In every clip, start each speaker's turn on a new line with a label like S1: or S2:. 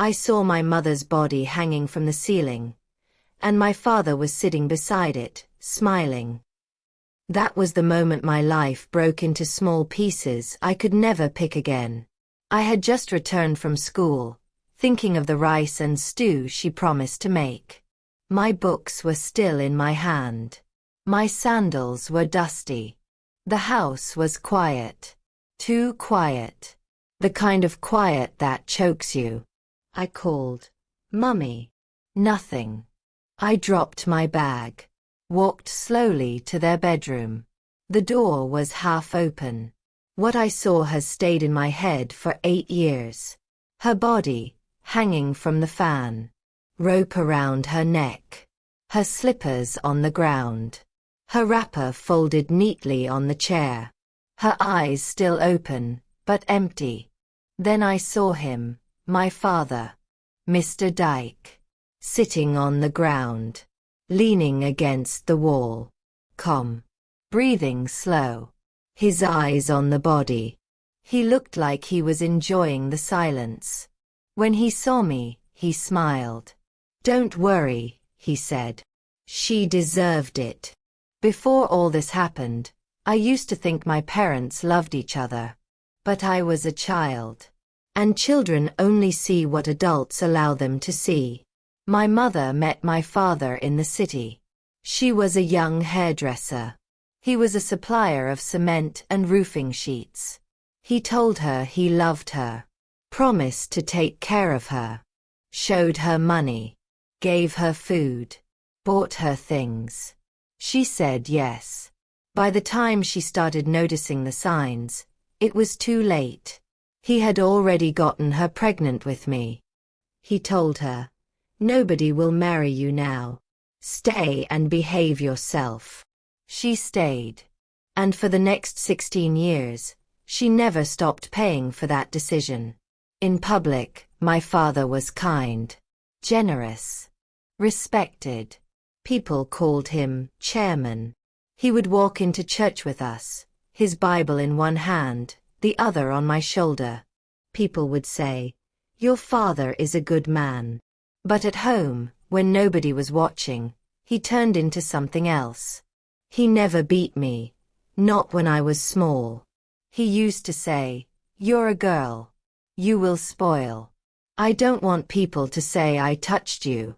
S1: I saw my mother's body hanging from the ceiling, and my father was sitting beside it, smiling. That was the moment my life broke into small pieces I could never pick again. I had just returned from school, thinking of the rice and stew she promised to make. My books were still in my hand. My sandals were dusty. The house was quiet. Too quiet. The kind of quiet that chokes you. I called, "Mummy." Nothing. I dropped my bag. Walked slowly to their bedroom. The door was half open. What I saw has stayed in my head for 8 years. Her body, hanging from the fan. Rope around her neck. Her slippers on the ground. Her wrapper folded neatly on the chair. Her eyes still open, but empty. Then I saw him, my father, Mr. Dyke, sitting on the ground, leaning against the wall, calm, breathing slow, his eyes on the body. He looked like he was enjoying the silence. When he saw me, he smiled. "Don't worry," he said. "She deserved it." Before all this happened, I used to think my parents loved each other. But I was a child. And children only see what adults allow them to see. My mother met my father in the city. She was a young hairdresser. He was a supplier of cement and roofing sheets. He told her he loved her, promised to take care of her, showed her money, gave her food, bought her things. She said yes. By the time she started noticing the signs, it was too late. He had already gotten her pregnant with me. He told her, "Nobody will marry you now. Stay and behave yourself." She stayed. And for the next 16 years, she never stopped paying for that decision. In public, my father was kind, generous, respected. People called him chairman. He would walk into church with us, his Bible in one hand, the other on my shoulder. People would say, "Your father is a good man." But at home, when nobody was watching, he turned into something else. He never beat me, not when I was small. He used to say, "You're a girl. You will spoil. I don't want people to say I touched you.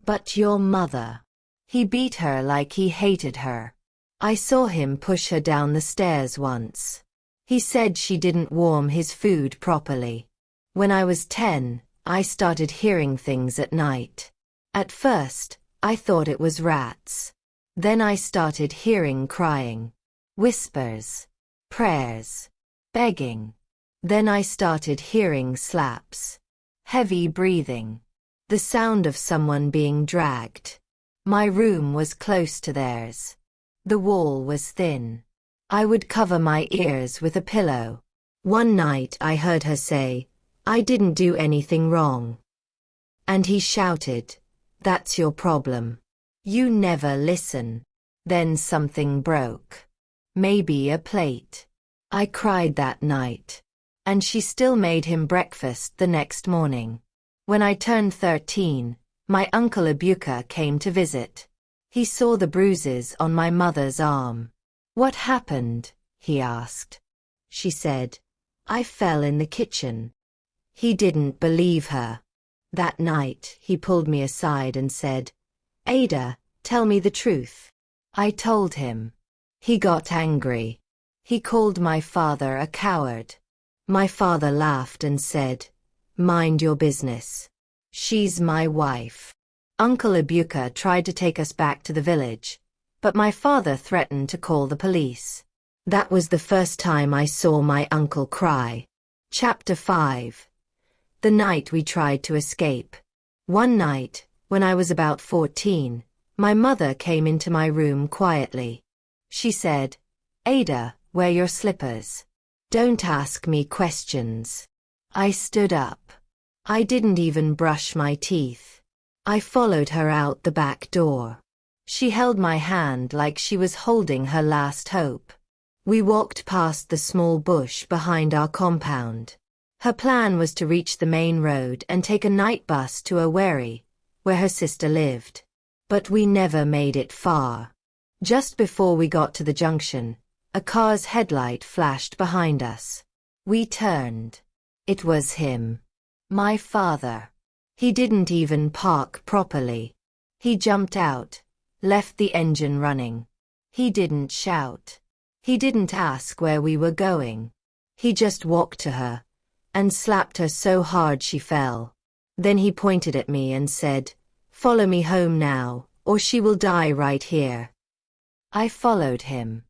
S1: But your mother." He beat her like he hated her. I saw him push her down the stairs once. He said she didn't warm his food properly. When I was 10, I started hearing things at night. At first, I thought it was rats. Then I started hearing crying, whispers, prayers, begging. Then I started hearing slaps, heavy breathing, the sound of someone being dragged. My room was close to theirs. The wall was thin. I would cover my ears with a pillow. One night I heard her say, "I didn't do anything wrong." And he shouted, "That's your problem. You never listen." Then something broke. Maybe a plate. I cried that night. And she still made him breakfast the next morning. When I turned 13, my uncle Ibuka came to visit. He saw the bruises on my mother's arm. "What happened?" he asked. She said, "I fell in the kitchen." He didn't believe her. That night, he pulled me aside and said, "Ada, tell me the truth." I told him. He got angry. He called my father a coward. My father laughed and said, "Mind your business. She's my wife." Uncle Ibuka tried to take us back to the village, but my father threatened to call the police. That was the first time I saw my uncle cry. Chapter 5. The night we tried to escape. One night, when I was about 14, my mother came into my room quietly. She said, "Ada, wear your slippers. Don't ask me questions." I stood up. I didn't even brush my teeth. I followed her out the back door. She held my hand like she was holding her last hope. We walked past the small bush behind our compound. Her plan was to reach the main road and take a night bus to a wherry, where her sister lived. But we never made it far. Just before we got to the junction, a car's headlight flashed behind us. We turned. It was him. My father. He didn't even park properly. He jumped out, left the engine running. He didn't shout. He didn't ask where we were going. He just walked to her and slapped her so hard she fell. Then he pointed at me and said, "Follow me home now, or she will die right here." I followed him.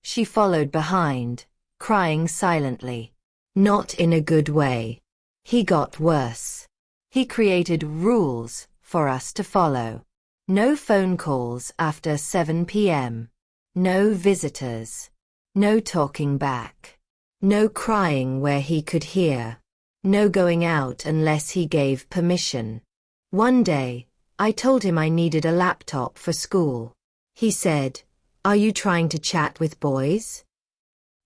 S1: She followed behind, crying silently. Not in a good way. He got worse. He created rules for us to follow. No phone calls after 7 p.m. No visitors. No talking back. No crying where he could hear. No going out unless he gave permission. One day, I told him I needed a laptop for school. He said, "Are you trying to chat with boys?"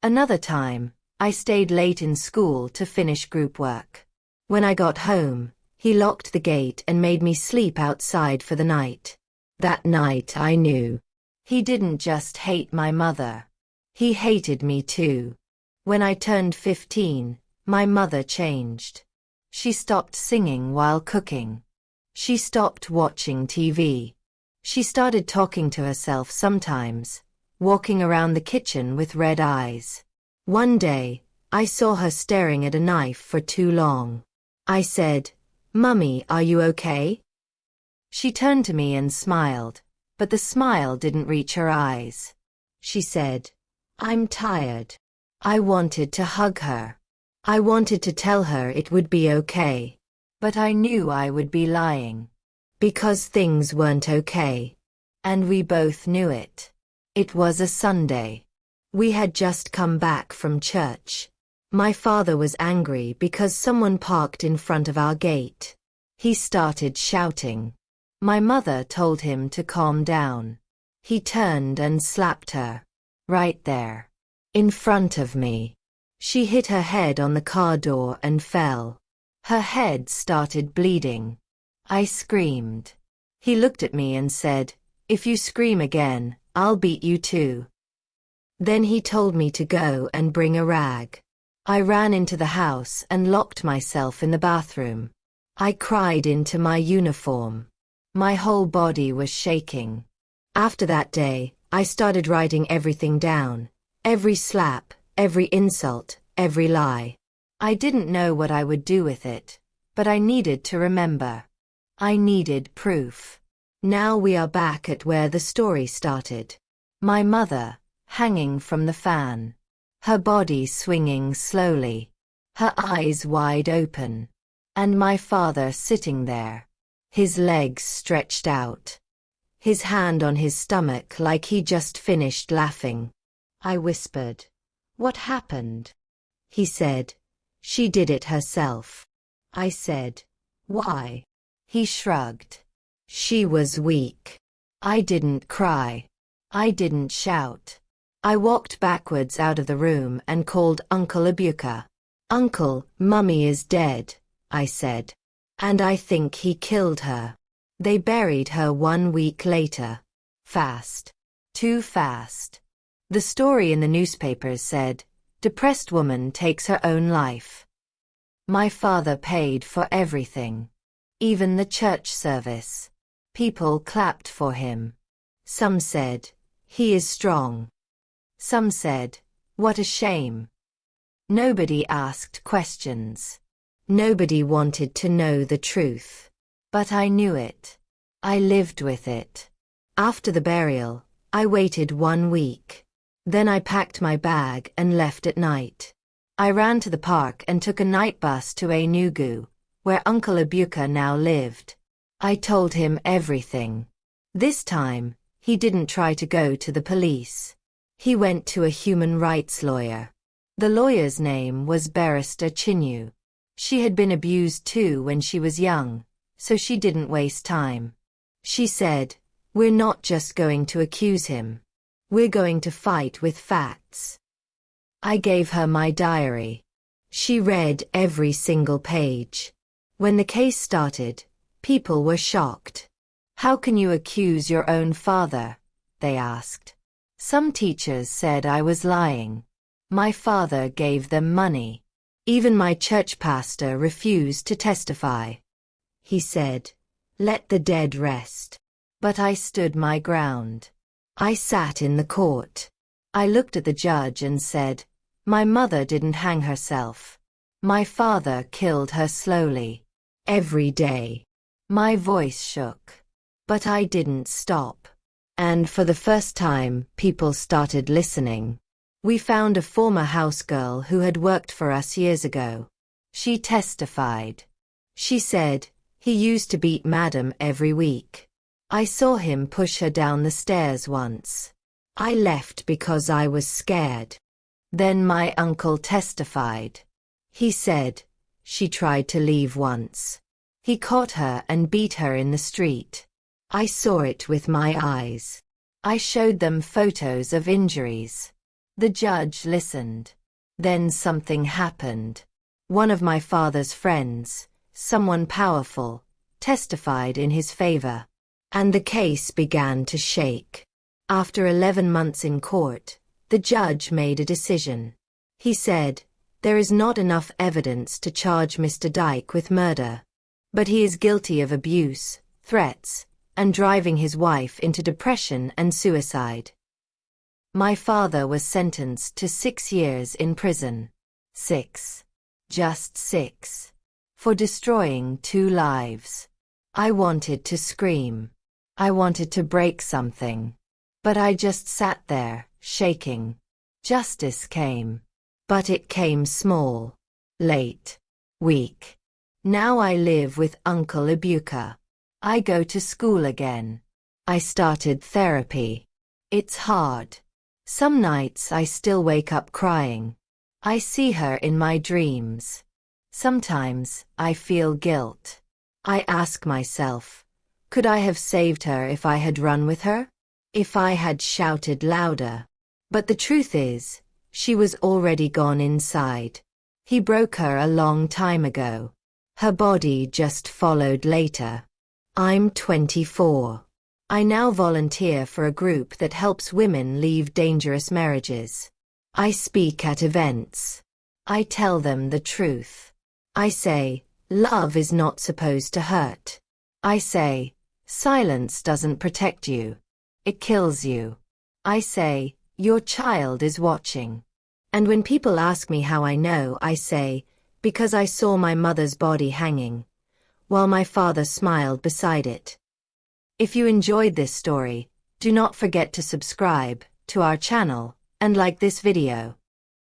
S1: Another time, I stayed late in school to finish group work. When I got home, he locked the gate and made me sleep outside for the night. That night I knew. He didn't just hate my mother. He hated me too. When I turned 15, my mother changed. She stopped singing while cooking. She stopped watching TV. She started talking to herself sometimes, walking around the kitchen with red eyes. One day, I saw her staring at a knife for too long. I said, "Mummy, are you okay?" She turned to me and smiled, but the smile didn't reach her eyes. She said, "I'm tired." I wanted to hug her. I wanted to tell her it would be okay. But I knew I would be lying. Because things weren't okay. And we both knew it. It was a Sunday. We had just come back from church. My father was angry because someone parked in front of our gate. He started shouting. My mother told him to calm down. He turned and slapped her. Right there. In front of me. She hit her head on the car door and fell. Her head started bleeding. I screamed. He looked at me and said, "If you scream again, I'll beat you too." Then he told me to go and bring a rag. I ran into the house and locked myself in the bathroom. I cried into my uniform. My whole body was shaking. After that day, I started writing everything down. Every slap, every insult, every lie. I didn't know what I would do with it, but I needed to remember. I needed proof. Now we are back at where the story started. My mother, hanging from the fan. Her body swinging slowly. Her eyes wide open. And my father sitting there. His legs stretched out. His hand on his stomach like he just finished laughing. I whispered, "What happened?" He said, "She did it herself." I said, "Why?" He shrugged. "She was weak." I didn't cry. I didn't shout. I walked backwards out of the room and called Uncle Ibuka. "Uncle, Mummy is dead," I said. "And I think he killed her." They buried her 1 week later. Fast. Too fast. The story in the newspapers said, "Depressed woman takes her own life." My father paid for everything. Even the church service. People clapped for him. Some said, "He is strong." Some said, "What a shame." Nobody asked questions. Nobody wanted to know the truth. But I knew it. I lived with it. After the burial, I waited 1 week. Then I packed my bag and left at night. I ran to the park and took a night bus to Enugu, where Uncle Ibuka now lived. I told him everything. This time, he didn't try to go to the police. He went to a human rights lawyer. The lawyer's name was Barrister Chinyu. She had been abused too when she was young, so she didn't waste time. She said, "We're not just going to accuse him. We're going to fight with facts." I gave her my diary. She read every single page. When the case started, people were shocked. "How can you accuse your own father?" they asked. Some teachers said I was lying. My father gave them money. Even my church pastor refused to testify. He said, "Let the dead rest." But I stood my ground. I sat in the court. I looked at the judge and said, "My mother didn't hang herself. My father killed her slowly. Every day." My voice shook. But I didn't stop. And for the first time, people started listening. We found a former housegirl who had worked for us years ago. She testified. She said, "He used to beat Madam every week. I saw him push her down the stairs once. I left because I was scared." Then my uncle testified. He said, "She tried to leave once. He caught her and beat her in the street. I saw it with my eyes." I showed them photos of injuries. The judge listened. Then something happened. One of my father's friends, someone powerful, testified in his favor. And the case began to shake. After 11 months in court, the judge made a decision. He said, "There is not enough evidence to charge Mr. Dyke with murder. But he is guilty of abuse, threats, and driving his wife into depression and suicide." My father was sentenced to 6 years in prison. 6. Just 6. For destroying 2 lives. I wanted to scream. I wanted to break something. But I just sat there, shaking. Justice came. But it came small. Late. Weak. Now I live with Uncle Ibuka. I go to school again. I started therapy. It's hard. Some nights I still wake up crying. I see her in my dreams. Sometimes I feel guilt. I ask myself, could I have saved her if I had run with her? If I had shouted louder? But the truth is, she was already gone inside. He broke her a long time ago. Her body just followed later. I'm 24. I now volunteer for a group that helps women leave dangerous marriages. I speak at events. I tell them the truth. I say, love is not supposed to hurt. I say, silence doesn't protect you. It kills you. I say, your child is watching. And when people ask me how I know, I say, because I saw my mother's body hanging, while my father smiled beside it. If you enjoyed this story, do not forget to subscribe to our channel and like this video.